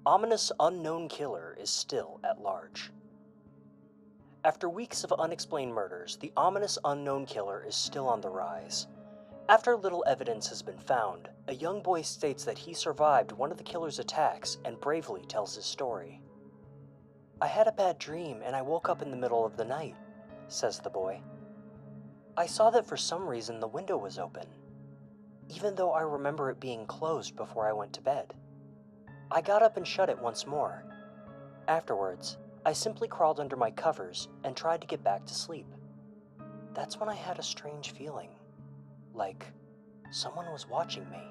ominous unknown killer is still at large. After weeks of unexplained murders, the ominous unknown killer is still on the rise. After little evidence has been found, a young boy states that he survived one of the killer's attacks and bravely tells his story. "I had a bad dream and I woke up in the middle of the night," says the boy. "I saw that for some reason the window was open, even though I remember it being closed before I went to bed. I got up and shut it once more. Afterwards, I simply crawled under my covers and tried to get back to sleep. That's when I had a strange feeling, like someone was watching me.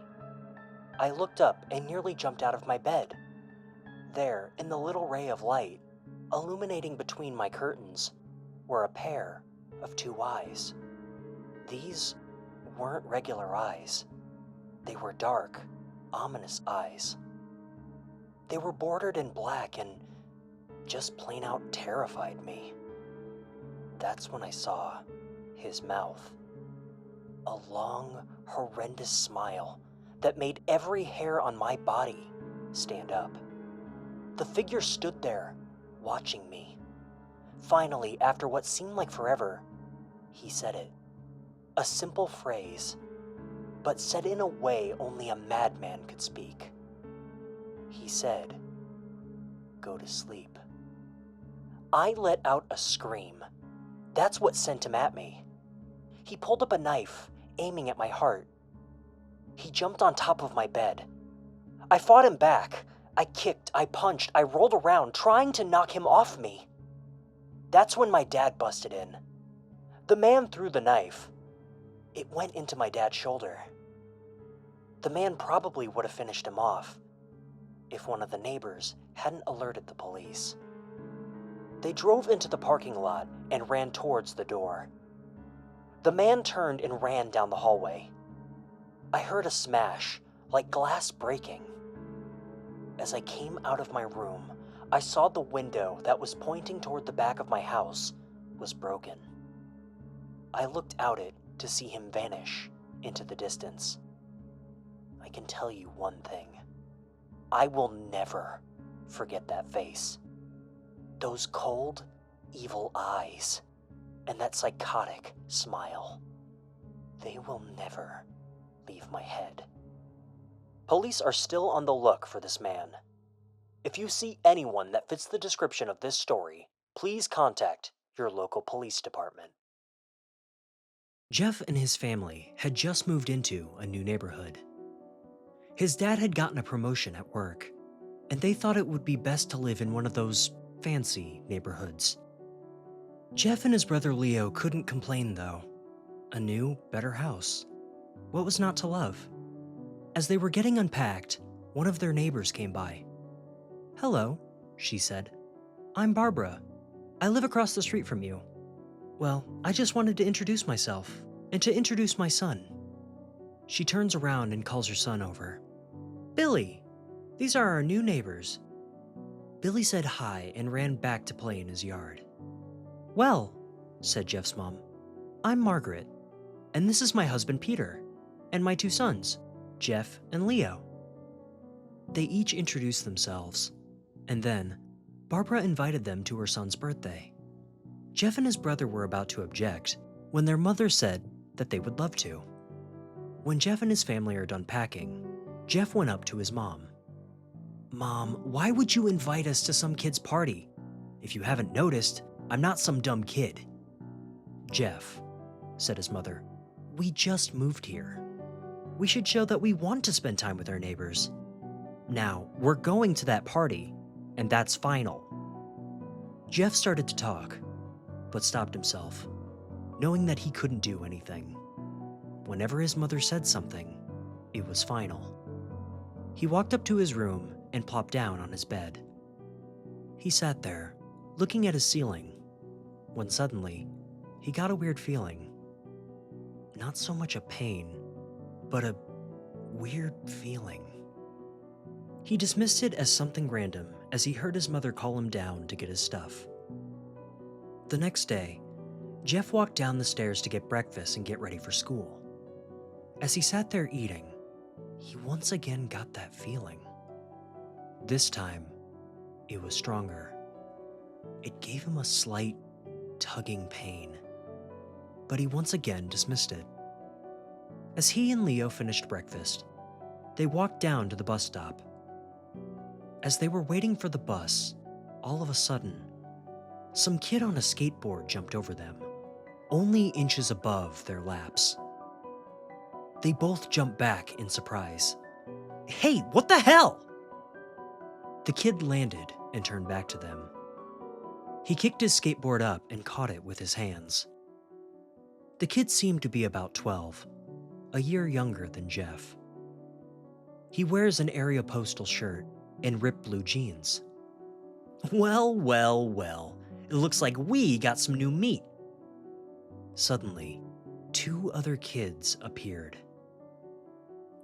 I looked up and nearly jumped out of my bed. There, in the little ray of light, illuminating between my curtains, were a pair of 2 eyes. These weren't regular eyes. They were dark, ominous eyes. They were bordered in black and just plain out terrified me. That's when I saw his mouth. A long, horrendous smile that made every hair on my body stand up. The figure stood there, watching me. Finally, after what seemed like forever, he said it. A simple phrase, but said in a way only a madman could speak. He said, "Go to sleep." I let out a scream. That's what sent him at me. He pulled up a knife, aiming at my heart. He jumped on top of my bed. I fought him back. I kicked, I punched, I rolled around, trying to knock him off me. That's when my dad busted in. The man threw the knife. It went into my dad's shoulder. The man probably would have finished him off if one of the neighbors hadn't alerted the police. They drove into the parking lot and ran towards the door. The man turned and ran down the hallway. I heard a smash, like glass breaking. As I came out of my room, I saw the window that was pointing toward the back of my house was broken. I looked out it to see him vanish into the distance. I can tell you one thing. I will never forget that face. Those cold, evil eyes, and that psychotic smile. They will never leave my head. Police are still on the look for this man. If you see anyone that fits the description of this story, please contact your local police department. Jeff and his family had just moved into a new neighborhood. His dad had gotten a promotion at work, and they thought it would be best to live in one of those fancy neighborhoods. Jeff and his brother Leo couldn't complain though. A new, better house. What was not to love? As they were getting unpacked, one of their neighbors came by. "Hello," she said. "I'm Barbara. I live across the street from you. Well, I just wanted to introduce myself, and to introduce my son." She turns around and calls her son over. "Billy, these are our new neighbors." Billy said hi and ran back to play in his yard. "Well," said Jeff's mom, "I'm Margaret, and this is my husband Peter, and my 2 sons, Jeff and Leo." They each introduced themselves, and then Barbara invited them to her son's birthday. Jeff and his brother were about to object when their mother said that they would love to. When Jeff and his family are done packing, Jeff went up to his mom. "Mom, why would you invite us to some kid's party? If you haven't noticed, I'm not some dumb kid." "Jeff," said his mother, "we just moved here. We should show that we want to spend time with our neighbors. Now, we're going to that party, and that's final." Jeff started to talk, but stopped himself, knowing that he couldn't do anything. Whenever his mother said something, it was final. He walked up to his room and plopped down on his bed. He sat there, looking at his ceiling, when suddenly, he got a weird feeling. Not so much a pain, but a weird feeling. He dismissed it as something random as he heard his mother call him down to get his stuff. The next day, Jeff walked down the stairs to get breakfast and get ready for school. As he sat there eating, he once again got that feeling. This time, it was stronger. It gave him a slight, tugging pain, but he once again dismissed it. As he and Leo finished breakfast, they walked down to the bus stop. As they were waiting for the bus, all of a sudden, some kid on a skateboard jumped over them, only inches above their laps. They both jumped back in surprise. "Hey, what the hell?" The kid landed and turned back to them. He kicked his skateboard up and caught it with his hands. The kid seemed to be about 12, a year younger than Jeff. He wears an area postal shirt and ripped blue jeans. Well, well, well, it looks like we got some new meat. Suddenly, 2 other kids appeared.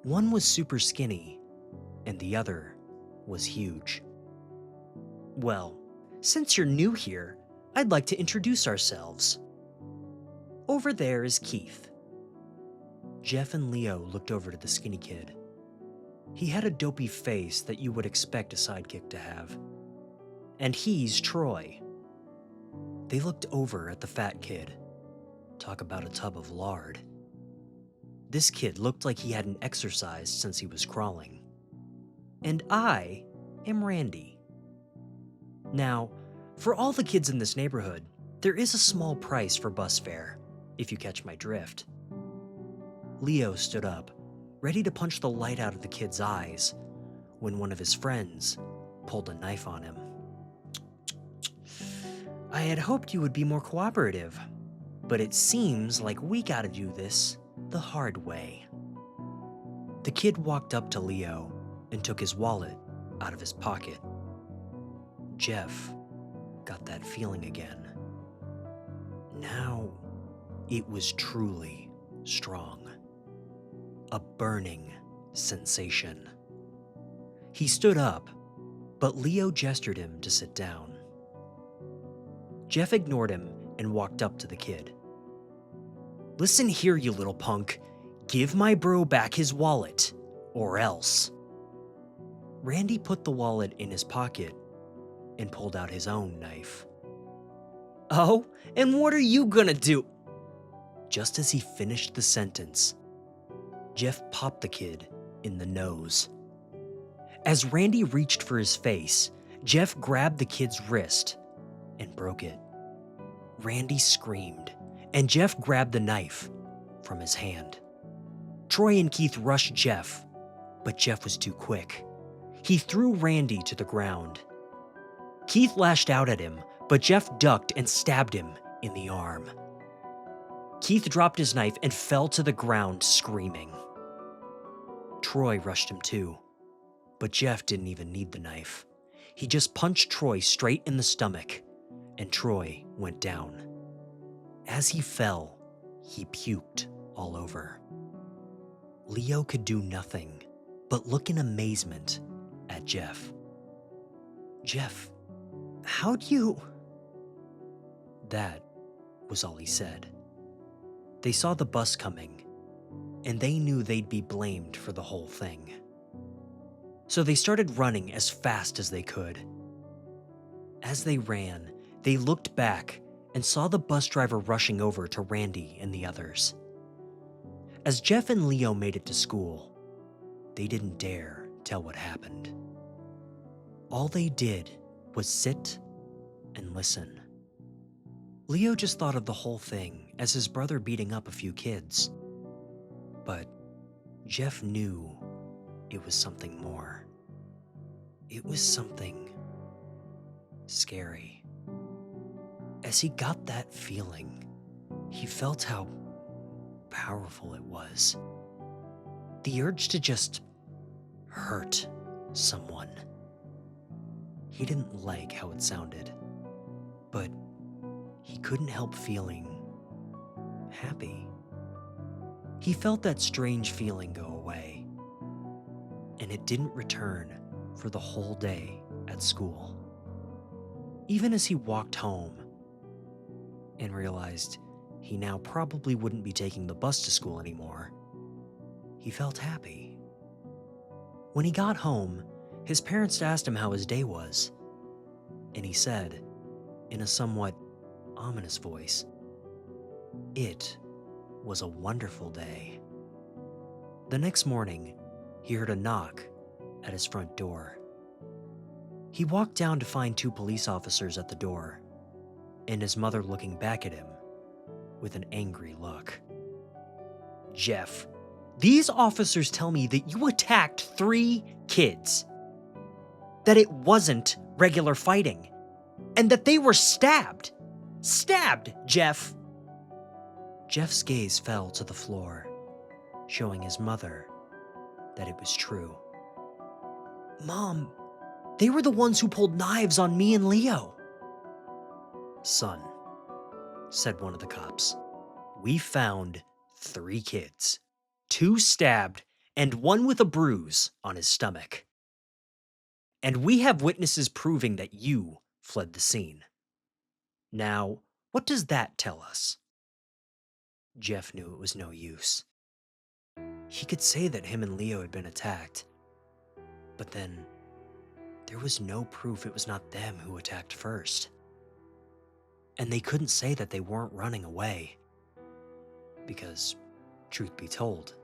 One was super skinny, and the other was huge. "Well, since you're new here, I'd like to introduce ourselves. Over there is Keith." Jeff and Leo looked over to the skinny kid. He had a dopey face that you would expect a sidekick to have. "And he's Troy." They looked over at the fat kid. Talk about a tub of lard. This kid looked like he hadn't exercised since he was crawling. "And I am Randy." Now, for all the kids in this neighborhood, there is a small price for bus fare, if you catch my drift. Leo stood up, ready to punch the light out of the kid's eyes, when one of his friends pulled a knife on him. "I had hoped you would be more cooperative, but it seems like we gotta do this the hard way." The kid walked up to Leo and took his wallet out of his pocket. Jeff got that feeling again. Now, it was truly strong. A burning sensation. He stood up, but Leo gestured him to sit down. Jeff ignored him and walked up to the kid. "Listen here, you little punk. Give my bro back his wallet, or else." Randy put the wallet in his pocket and pulled out his own knife. "Oh, and what are you gonna do?" Just as he finished the sentence, Jeff popped the kid in the nose. As Randy reached for his face, Jeff grabbed the kid's wrist and broke it. Randy screamed, and Jeff grabbed the knife from his hand. Troy and Keith rushed Jeff, but Jeff was too quick. He threw Randy to the ground. Keith lashed out at him, but Jeff ducked and stabbed him in the arm. Keith dropped his knife and fell to the ground screaming. Troy rushed him too, but Jeff didn't even need the knife. He just punched Troy straight in the stomach, and Troy went down. As he fell, he puked all over. Leo could do nothing but look in amazement at Jeff. "Jeff, how'd you..." That was all he said. They saw the bus coming, and they knew they'd be blamed for the whole thing. So they started running as fast as they could. As they ran, they looked back and saw the bus driver rushing over to Randy and the others. As Jeff and Leo made it to school, they didn't dare tell what happened. All they did was sit and listen. Leo just thought of the whole thing as his brother beating up a few kids. But Jeff knew it was something more. It was something scary. As he got that feeling, he felt how powerful it was. The urge to just hurt someone. He didn't like how it sounded, but he couldn't help feeling happy. He felt that strange feeling go away, and it didn't return for the whole day at school. Even as he walked home and realized he now probably wouldn't be taking the bus to school anymore, he felt happy. When he got home, His parents asked him how his day was, and he said, in a somewhat ominous voice, "It was a wonderful day." The next morning, he heard a knock at his front door. He walked down to find 2 police officers at the door, and his mother looking back at him with an angry look. "Jeff, these officers tell me that you attacked 3 kids, that it wasn't regular fighting, and that they were stabbed. Stabbed, Jeff!" Jeff's gaze fell to the floor, showing his mother that it was true. "Mom, they were the ones who pulled knives on me and Leo." "Son," said one of the cops, "we found 3 kids, 2 stabbed and 1 with a bruise on his stomach. And we have witnesses proving that you fled the scene. Now, what does that tell us?" Jeff knew it was no use. He could say that him and Leo had been attacked, but then there was no proof it was not them who attacked first. And they couldn't say that they weren't running away, because, truth be told,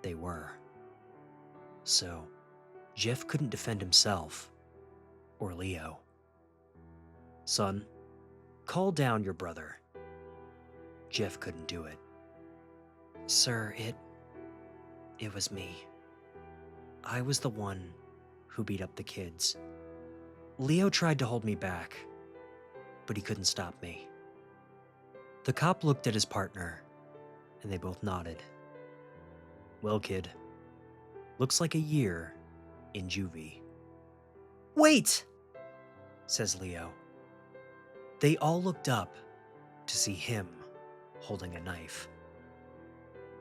they were. So, Jeff couldn't defend himself or Leo. "Son, call down your brother." Jeff couldn't do it. "Sir, it was me. I was the one who beat up the kids. Leo tried to hold me back, but he couldn't stop me." The cop looked at his partner, and they both nodded. "Well, kid, looks like a year in juvie." "Wait!" says Leo. They all looked up to see him holding a knife.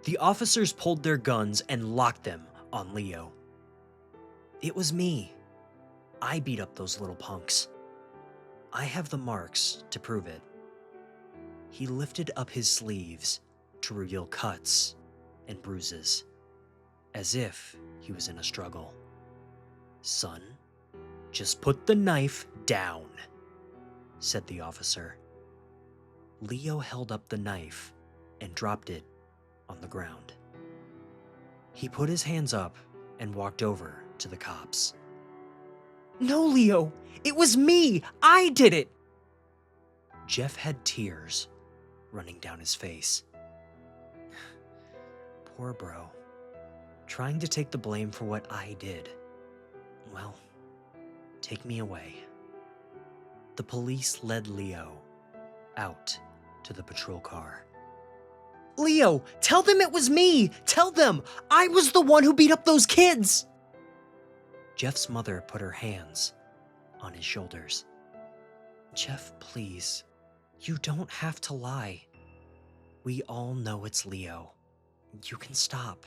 The officers pulled their guns and locked them on Leo. "It was me. I beat up those little punks. I have the marks to prove it." He lifted up his sleeves to reveal cuts and bruises, as if he was in a struggle. "Son, just put the knife down," said the officer. Leo held up the knife and dropped it on the ground. He put his hands up and walked over to the cops. "No, Leo, it was me! I did it!" Jeff had tears running down his face. Poor bro, trying to take the blame for what I did. Well, take me away. The police led Leo out to the patrol car. "Leo, tell them it was me! Tell them! I was the one who beat up those kids!" Jeff's mother put her hands on his shoulders. "Jeff, please, you don't have to lie. We all know it's Leo. You can stop."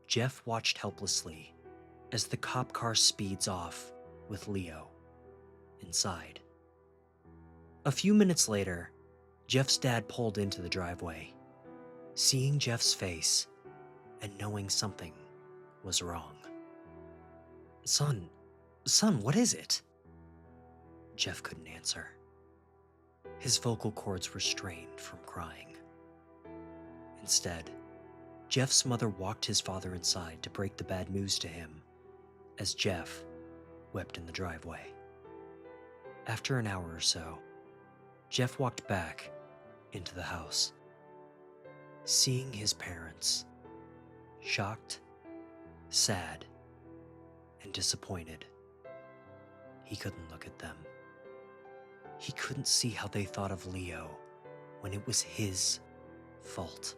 Jeff watched helplessly as the cop car speeds off with Leo inside. A few minutes later, Jeff's dad pulled into the driveway. Seeing Jeff's face and knowing something was wrong. Son, what is it?" Jeff couldn't answer. His vocal cords were strained from crying. Instead, Jeff's mother walked his father inside to break the bad news to him, as Jeff wept in the driveway. After an hour or so, Jeff walked back into the house. Seeing his parents, shocked, sad, and disappointed, he couldn't look at them. He couldn't see how they thought of Leo when it was his fault.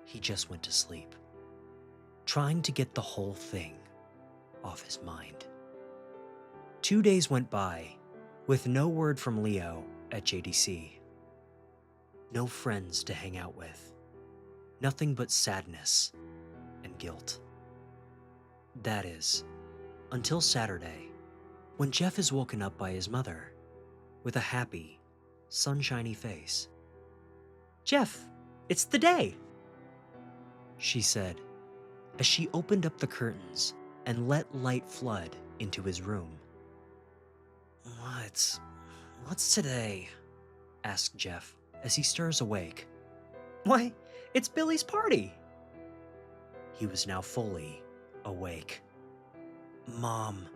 He just went to sleep, trying to get the whole thing off his mind. 2 days went by with no word from Leo at JDC. No friends to hang out with. Nothing but sadness and guilt. That is, until Saturday, when Jeff is woken up by his mother with a happy, sunshiny face. "Jeff, it's the day," she said as she opened up the curtains and let light flood into his room. What's today? Asked Jeff as he stirs awake. Why, it's Billy's party! He was now fully awake. Mom,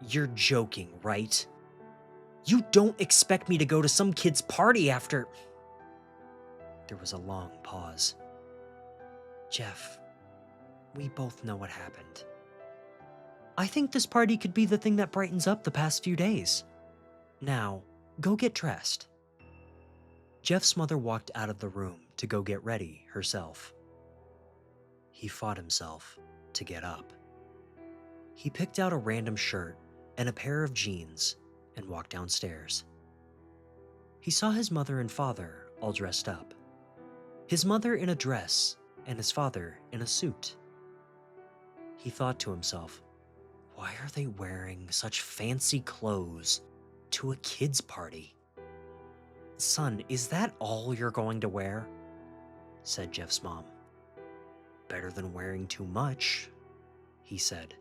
you're joking, right? You don't expect me to go to some kid's party after... There was a long pause. Jeff, we both know what happened. I think this party could be the thing that brightens up the past few days. Now, go get dressed. Jeff's mother walked out of the room to go get ready herself. He fought himself to get up. He picked out a random shirt and a pair of jeans and walked downstairs. He saw his mother and father all dressed up. His mother in a dress and his father in a suit. He thought to himself, why are they wearing such fancy clothes to a kid's party? Son, is that all you're going to wear? Said Jeff's mom. Better than wearing too much, he said.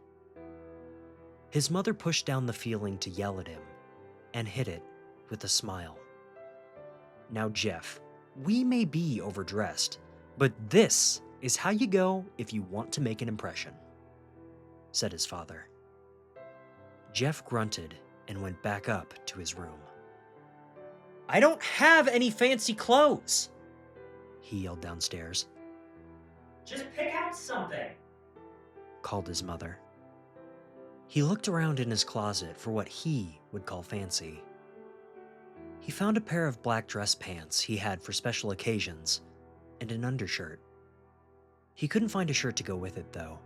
His mother pushed down the feeling to yell at him and hid it with a smile. Now, Jeff, we may be overdressed, but this is how you go if you want to make an impression, said his father. Jeff grunted and went back up to his room. I don't have any fancy clothes, he yelled downstairs. Just pick out something, called his mother. He looked around in his closet for what he would call fancy. He found a pair of black dress pants he had for special occasions and an undershirt. He couldn't find a shirt to go with it, though.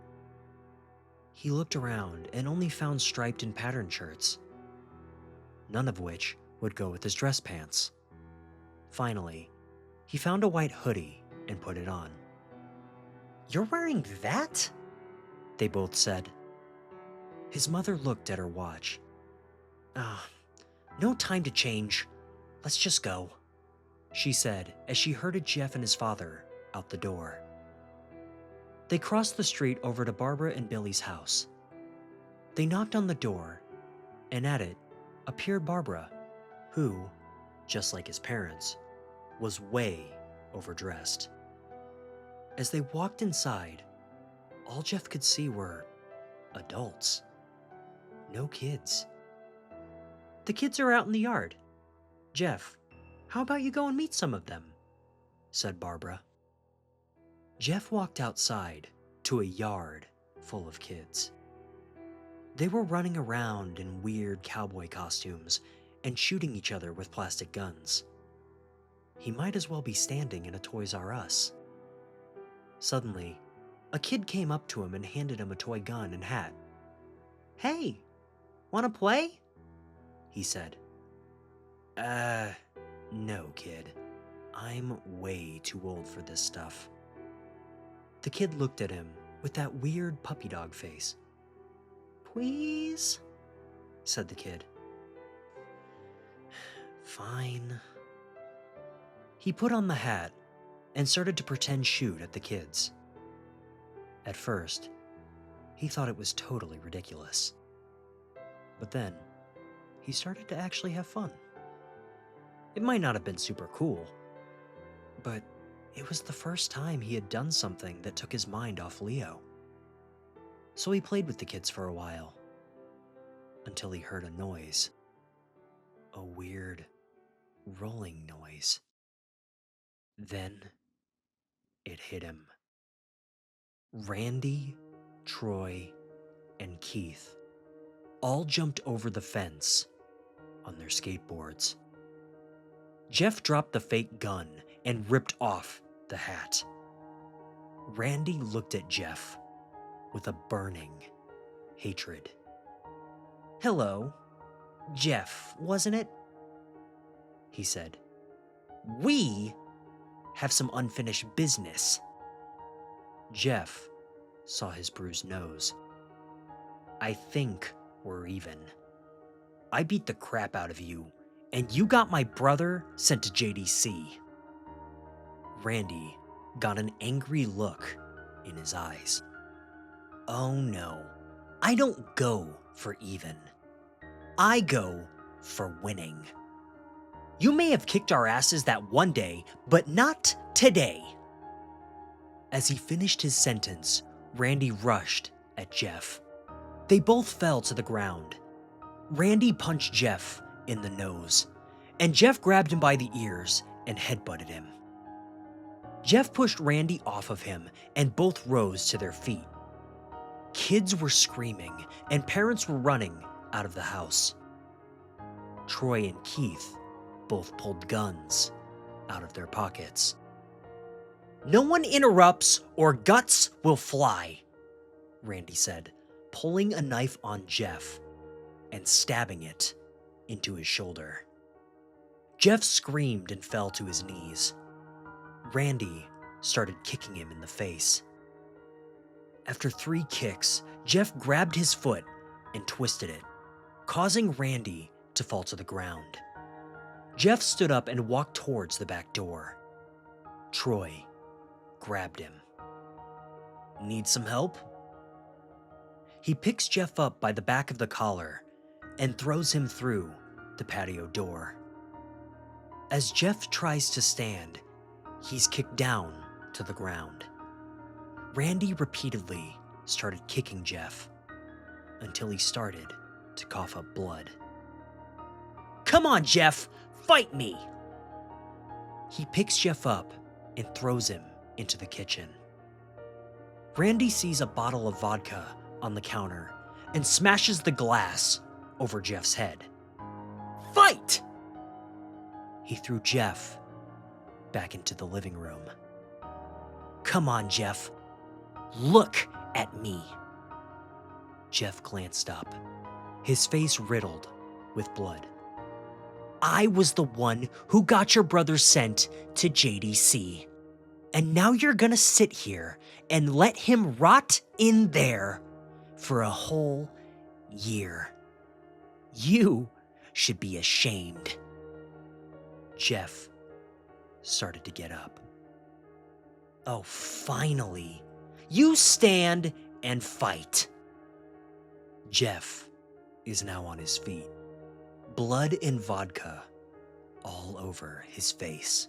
He looked around and only found striped and patterned shirts, none of which would go with his dress pants. Finally, he found a white hoodie and put it on. You're wearing that? They both said. His mother looked at her watch. No time to change. Let's just go, she said as she herded Jeff and his father out the door. They crossed the street over to Barbara and Billy's house. They knocked on the door, and at it appeared Barbara, who, just like his parents, was way overdressed. As they walked inside, all Jeff could see were adults. No kids. The kids are out in the yard. Jeff, how about you go and meet some of them? Said Barbara. Jeff walked outside to a yard full of kids. They were running around in weird cowboy costumes and shooting each other with plastic guns. He might as well be standing in a Toys R Us. Suddenly, a kid came up to him and handed him a toy gun and hat. Hey, wanna play? He said. No, kid. I'm way too old for this stuff. The kid looked at him with that weird puppy dog face. Please? Said the kid. Fine. He put on the hat and started to pretend shoot at the kids. At first, he thought it was totally ridiculous. But then, he started to actually have fun. It might not have been super cool, but it was the first time he had done something that took his mind off Leo. So he played with the kids for a while, until he heard a noise. A weird, rolling noise. Then, it hit him. Randy, Troy, and Keith all jumped over the fence on their skateboards. Jeff dropped the fake gun and ripped off the hat. Randy looked at Jeff with a burning hatred. Hello, Jeff, wasn't it? He said. We have some unfinished business. Jeff saw his bruised nose. I think we're even. I beat the crap out of you, and you got my brother sent to JDC. Randy got an angry look in his eyes. Oh no, I don't go for even. I go for winning. You may have kicked our asses that one day, but not today." As he finished his sentence, Randy rushed at Jeff. They both fell to the ground. Randy punched Jeff in the nose, and Jeff grabbed him by the ears and headbutted him. Jeff pushed Randy off of him, and both rose to their feet. Kids were screaming, and parents were running out of the house. Troy and Keith both pulled guns out of their pockets. "No one interrupts or guts will fly," Randy said, pulling a knife on Jeff and stabbing it into his shoulder. Jeff screamed and fell to his knees. Randy started kicking him in the face. After 3 kicks, Jeff grabbed his foot and twisted it, causing Randy to fall to the ground. Jeff stood up and walked towards the back door. Troy grabbed him. "Need some help?" He picks Jeff up by the back of the collar and throws him through the patio door. As Jeff tries to stand, he's kicked down to the ground. Randy repeatedly started kicking Jeff until he started to cough up blood. "Come on, Jeff, fight me!" He picks Jeff up and throws him into the kitchen. Randy sees a bottle of vodka on the counter and smashes the glass over Jeff's head. "Fight!" He threw Jeff back into the living room. "Come on, Jeff. Look at me." Jeff glanced up, his face riddled with blood. "I was the one who got your brother sent to JDC. And now you're gonna sit here and let him rot in there for a whole year. You should be ashamed." Jeff started to get up. "Oh, finally. You stand and fight." Jeff is now on his feet, blood and vodka all over his face.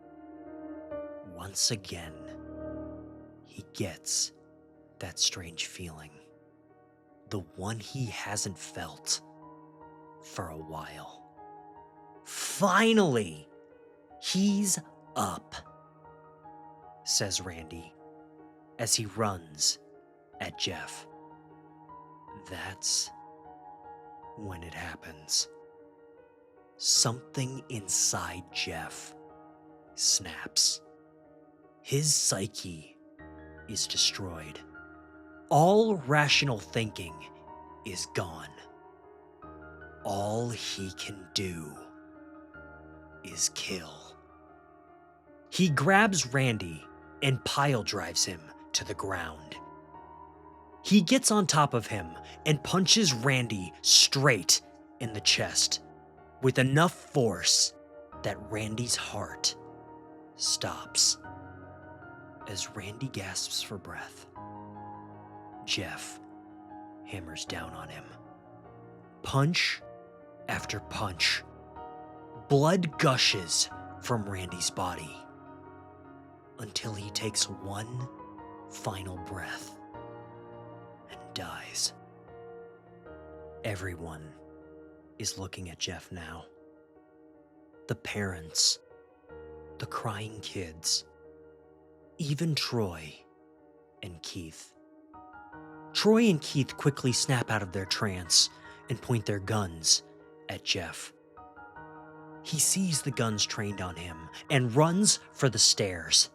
Once again, he gets that strange feeling, the one he hasn't felt for a while. "Finally, he's up," says Randy as he runs at Jeff. That's when it happens. Something inside Jeff snaps. His psyche is destroyed. All rational thinking is gone. All he can do is kill. He grabs Randy and pile drives him to the ground. He gets on top of him and punches Randy straight in the chest with enough force that Randy's heart stops. As Randy gasps for breath, Jeff hammers down on him. Punch after punch. Blood gushes from Randy's body until he takes one final breath and dies. Everyone is looking at Jeff now. The parents, the crying kids, even Troy and Keith. Troy and Keith quickly snap out of their trance and point their guns at Jeff. He sees the guns trained on him and runs for the stairs.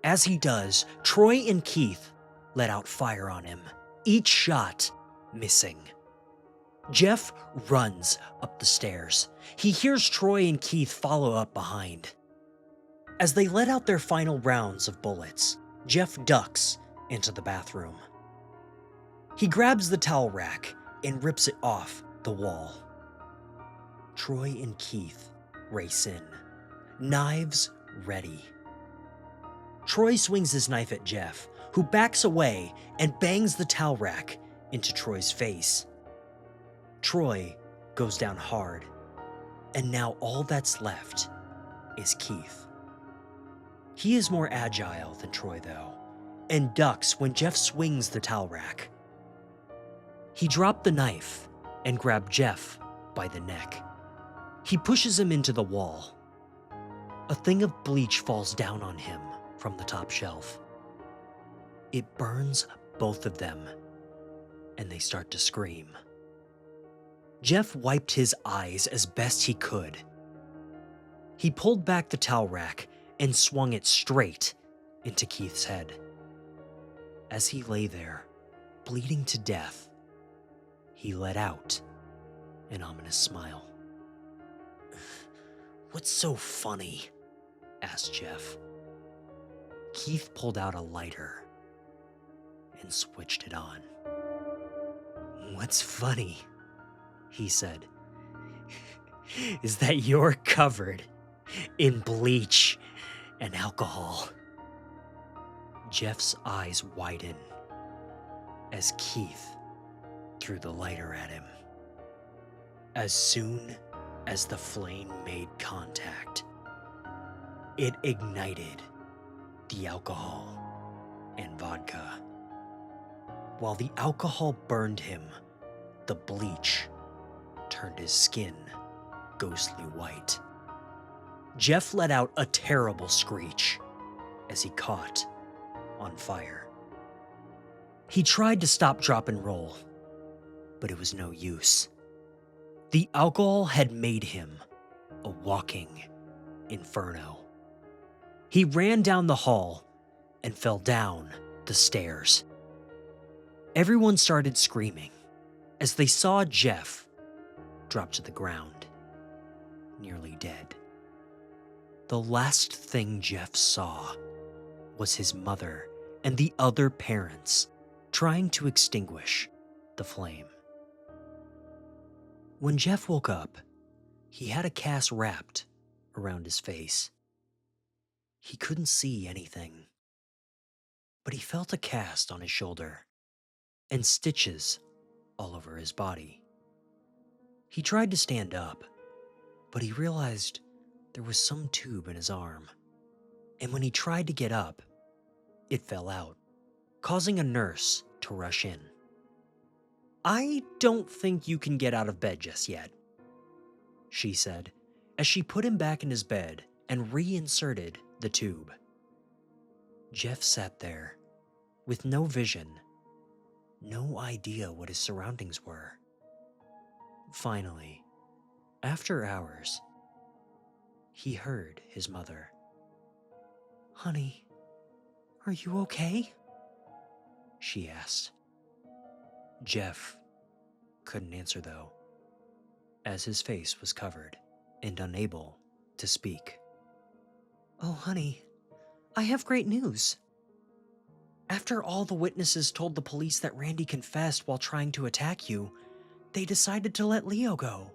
As he does, Troy and Keith let out fire on him, each shot missing. Jeff runs up the stairs. He hears Troy and Keith follow up behind. As they let out their final rounds of bullets, Jeff ducks into the bathroom. He grabs the towel rack and rips it off the wall. Troy and Keith race in, knives ready. Troy swings his knife at Jeff, who backs away and bangs the towel rack into Troy's face. Troy goes down hard, and now all that's left is Keith. He is more agile than Troy, though, and ducks when Jeff swings the towel rack. He dropped the knife and grabbed Jeff by the neck. He pushes him into the wall. A thing of bleach falls down on him from the top shelf. It burns both of them, and they start to scream. Jeff wiped his eyes as best he could. He pulled back the towel rack and swung it straight into Keith's head. As he lay there, bleeding to death, he let out an ominous smile. "What's so funny?" asked Jeff. Keith pulled out a lighter and switched it on. "What's funny," he said, "is that you're covered in bleach and alcohol." Jeff's eyes widened as Keith threw the lighter at him. As soon as the flame made contact, it ignited the alcohol and vodka. While the alcohol burned him, the bleach turned his skin ghostly white. Jeff let out a terrible screech as he caught on fire. He tried to stop, drop, and roll, but it was no use. The alcohol had made him a walking inferno. He ran down the hall and fell down the stairs. Everyone started screaming as they saw Jeff drop to the ground, nearly dead. The last thing Jeff saw was his mother and the other parents trying to extinguish the flame. When Jeff woke up, he had a cast wrapped around his face. He couldn't see anything, but he felt a cast on his shoulder and stitches all over his body. He tried to stand up, but he realized there was some tube in his arm, and when he tried to get up, it fell out, causing a nurse to rush in. "I don't think you can get out of bed just yet," she said, as she put him back in his bed and reinserted the tube. Jeff sat there with no vision, no idea what his surroundings were. Finally, after hours, he heard his mother. "Honey, are you okay?" she asked. Jeff couldn't answer, though, as his face was covered and unable to speak. "Oh, honey, I have great news. After all the witnesses told the police that Randy confessed while trying to attack you, they decided to let Leo go."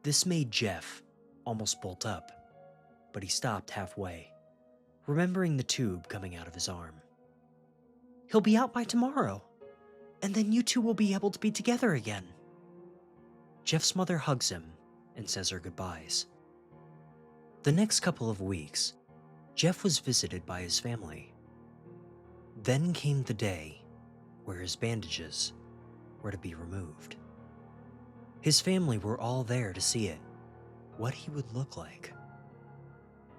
This made Jeff almost bolt up, but he stopped halfway, remembering the tube coming out of his arm. "He'll be out by tomorrow, and then you two will be able to be together again." Jeff's mother hugs him and says her goodbyes. The next couple of weeks, Jeff was visited by his family. Then came the day where his bandages were to be removed. His family were all there to see it, what he would look like.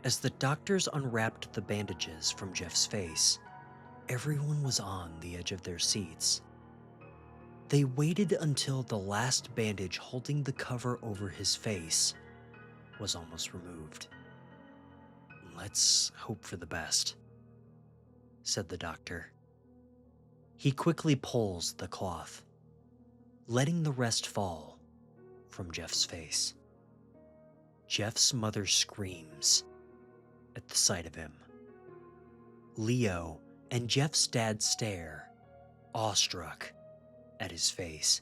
As the doctors unwrapped the bandages from Jeff's face, everyone was on the edge of their seats. They waited until the last bandage holding the cover over his face was almost removed. "Let's hope for the best," said the doctor. He quickly pulls the cloth, letting the rest fall from Jeff's face. Jeff's mother screams at the sight of him. Leo and Jeff's dad stare, awestruck, at his face.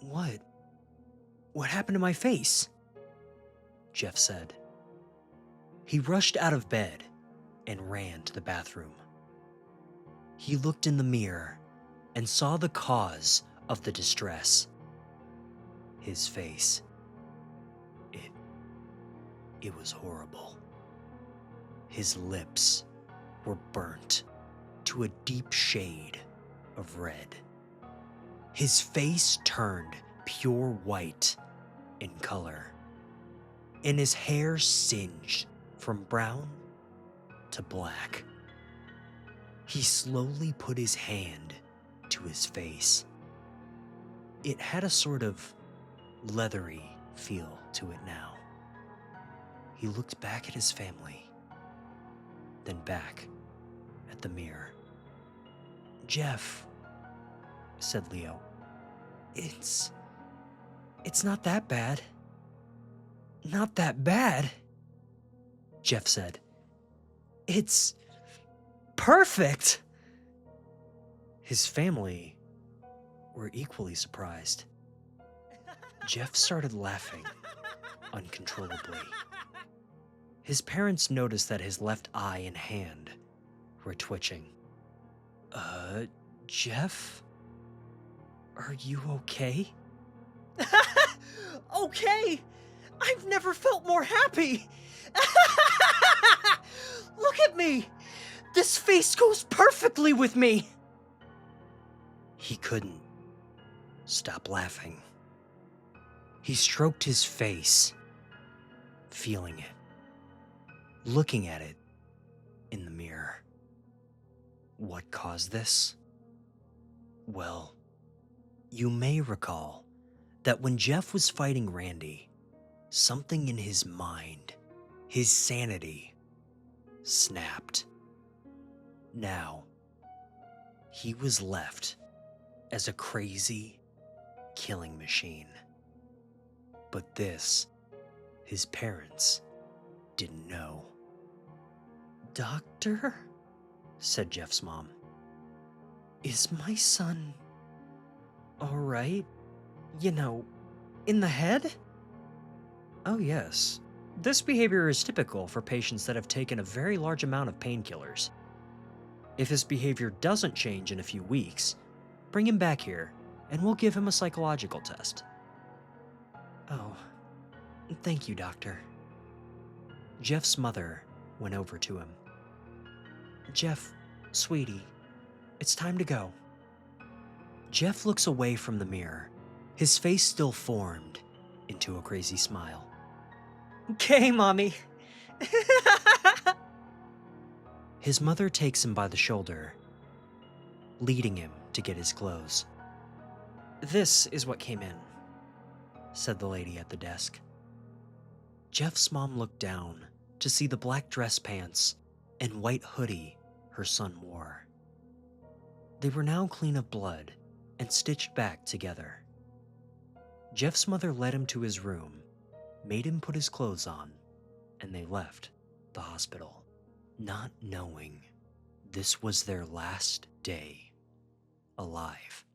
What happened to my face?" Jeff said. He rushed out of bed and ran to the bathroom. He looked in the mirror and saw the cause of the distress. His face. It was horrible. His lips were burnt to a deep shade of red. His face turned pure white in color, and his hair singed from brown to black. He slowly put his hand to his face. It had a sort of leathery feel to it now. He looked back at his family, then back at the mirror. "Jeff," said Leo, It's not that bad. Not that bad," Jeff said. "It's perfect." His family were equally surprised. Jeff started laughing uncontrollably. His parents noticed that his left eye and hand were twitching. Jeff? Are you okay?" Okay! I've never felt more happy! Look at me! This face goes perfectly with me! He couldn't stop laughing. He stroked his face, feeling it, looking at it in the mirror. What caused this? Well, you may recall that when Jeff was fighting Randy, something in his mind, his sanity, snapped. Now, he was left as a crazy, killing machine. But this, his parents didn't know. "Doctor?" said Jeff's mom. "Is my son all right? You know, in the head?" "Oh yes. This behavior is typical for patients that have taken a very large amount of painkillers. If his behavior doesn't change in a few weeks, bring him back here and we'll give him a psychological test." "Oh, thank you, doctor." Jeff's mother went over to him. "Jeff, sweetie, it's time to go." Jeff looks away from the mirror, his face still formed into a crazy smile. "Okay, Mommy." His mother takes him by the shoulder, leading him to get his clothes. "This is what came in," said the lady at the desk. Jeff's mom looked down to see the black dress pants and white hoodie her son wore. They were now clean of blood and stitched back together. Jeff's mother led him to his room, made him put his clothes on, and they left the hospital, not knowing this was their last day alive.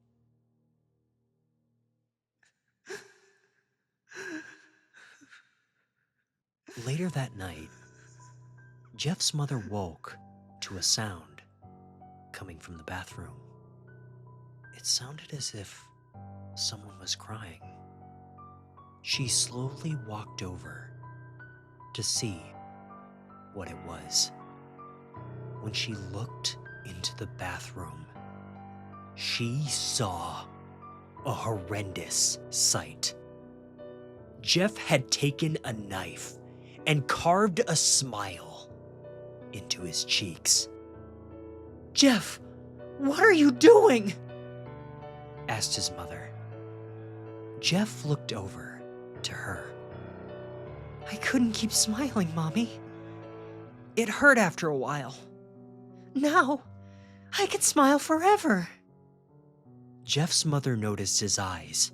Later that night, Jeff's mother woke to a sound coming from the bathroom. It sounded as if someone was crying. She slowly walked over to see what it was. When she looked into the bathroom, she saw a horrendous sight. Jeff had taken a knife and carved a smile into his cheeks. "Jeff, what are you doing?" asked his mother. Jeff looked over to her. "I couldn't keep smiling, Mommy. It hurt after a while. Now, I can smile forever." Jeff's mother noticed his eyes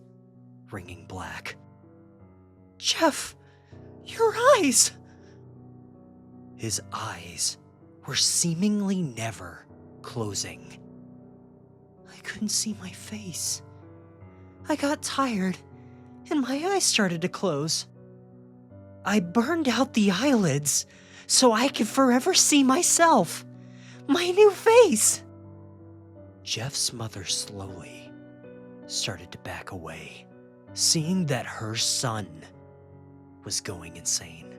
ringing black. "Jeff, your eyes!" His eyes were seemingly never closing. "I couldn't see my face. I got tired, and my eyes started to close. I burned out the eyelids so I could forever see myself, my new face." Jeff's mother slowly started to back away, seeing that her son was going insane.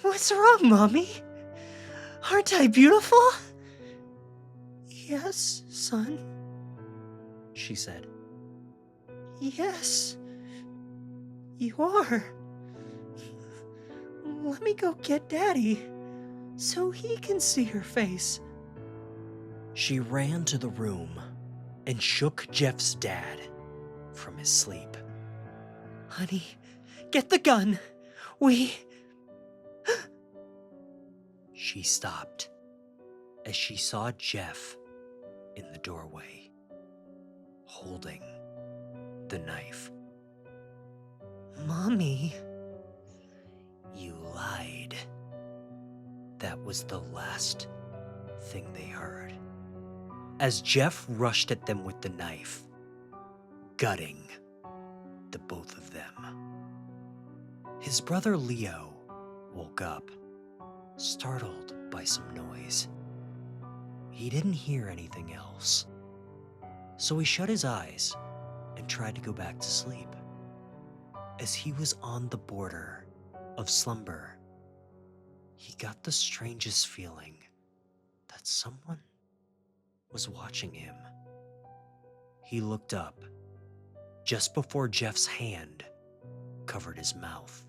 What's wrong, Mommy? Aren't I beautiful? Yes, son, she said. Yes, you are. Let me go get Daddy so he can see her face. She ran to the room and shook Jeff's dad from his sleep. Honey, get the gun. She stopped as she saw Jeff in the doorway, holding the knife. Mommy, you lied. That was the last thing they heard, as Jeff rushed at them with the knife, gutting the both of them. His brother Leo woke up, startled by some noise. He didn't hear anything else, so he shut his eyes and tried to go back to sleep. As he was on the border of slumber, he got the strangest feeling that someone was watching him. He looked up just before Jeff's hand covered his mouth.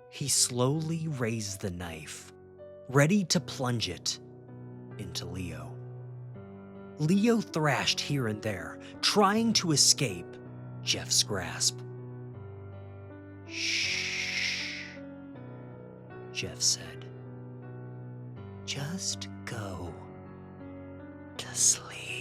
He slowly raised the knife, ready to plunge it into Leo. Leo thrashed here and there, trying to escape Jeff's grasp. Shh, Jeff said. Just go to sleep.